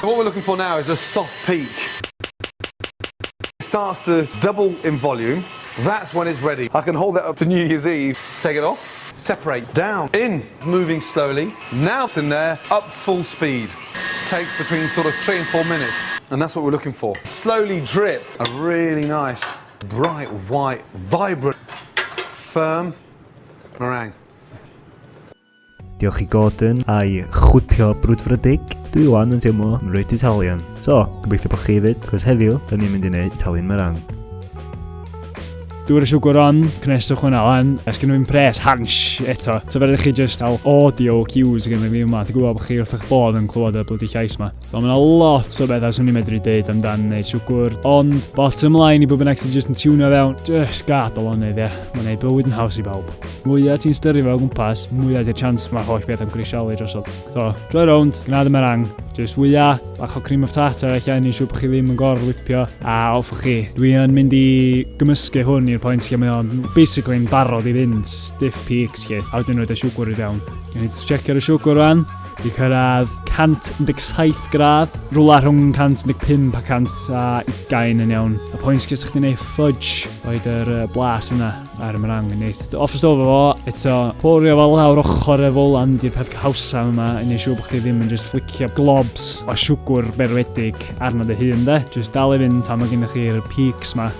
What we're looking for now is a soft peak. It starts to double in volume. That's when it's ready. I can hold that up to New Year's Eve. Take it off. Separate. Down. In. Moving slowly. Now it's in there. Up full speed. Takes between sort of 3 and 4 minutes. And that's what we're looking for. Slowly drip a really nice, bright, white, vibrant, firm meringue. Diolch i Gordon a'i chwpio brwdfrydig. Dwi wan yn teimlo yn reit Italian. So, gobeithio bod chi hefyd, cos heddiw, da ni'n mynd i wneud Italian meringue. Dŵr y siwgr on, cneswch hwnna lan, ys gen nhw'n pres hansh eto. So fe rydych chi just al audio cues gen fi yma, ti'n gwybod bod chi wrth eich bod yn clywed y bloody llais yma. So mae yna lot o bethau swn i'n medru deud amdan neud siwgr, ond bottom line i bob yn actually just yn tiwnio fewn, just gadol o'n neud ie. Mae'n neud bywyd yn haws i bawb. Mwyaf ti'n styru fe o gwmpas, mwyaf di'r chance mae'r holl beth am grisialu drosodd. So, droi rownd, gnad y meringue, just wyaf, bach o cream of tartar eich ni siw bod chi ddim yn gorwipio, a offwch chi. Dwi yn mynd i gymysgu hwn i'r pwynt lle mae o'n basically yn barod i fynd stiff peaks lle, a wedyn roed y siwgr i fewn. Yn i checio'r siwgr rwan, i cyrraedd 117 gradd, rwla rhwng 115 a 120 yn iawn. Y pwynt lle sa'ch chi'n gwneud fudge oed yr blas yna ar y meringue yn neis. Off y stof o fo, eto porio fel lawr ochr y folan di'r peth cawsam yma, yn ei siw bod chi ddim yn just flicio globs o siwgr berwedig arno dy hun de. Just dal i fynd tan mae gennych chi'r peaks yma.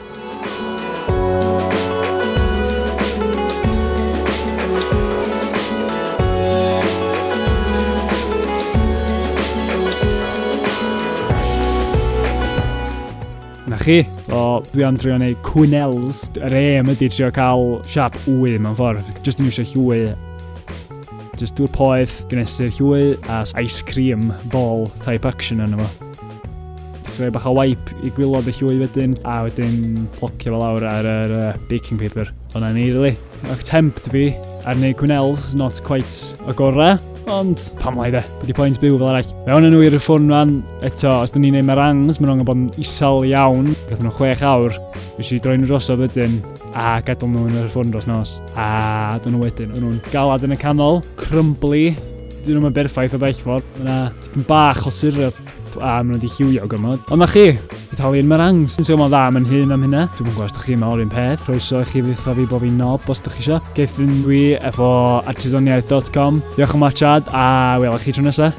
Na chi, so dwi am trio neud quenelles. Yr aim ydi trio cael siap wy mewn ffordd, just yn iwsio llwy. Just dŵr poeth, gnesu'r llwy a ice cream ball type action yna fo. Rhoi bach o wipe i gwylod y llwy wedyn, a wedyn plocio fel lawr ar yr baking paper. Hwna'n ni, really. Ac tempt fi ar neud quenelles, not quite y gorau. Ond, pam lai de, wedi pwynt byw fel arall. Mewn nhw i'r ffwrn rhan, eto, os dyn ni'n neud meringues, maen nhw'n bod yn isel iawn. Gath nhw 6 awr, fes i droi nhw drosodd wedyn, a gadael nhw yn yr ffwrn dros nos. A dyn nhw wedyn, nhw'n galad yn y canol, crumbly, dyn nhw'n berffaith o bell ffordd. Mae'n bach o syrup, a maen nhw wedi lliwio gymod. Ond na chi, Italian meringues, dwi'n teimlo dda am yn hyn am hynna. Dwi'n gwybod os ydych chi mewn o'r un peth, croeso i chi fydd fi bod fi'n nob os ydych chi isio. Geithyn dwi efo artisoniaeth.com. Diolch am watchad a welwch chi tro nesaf.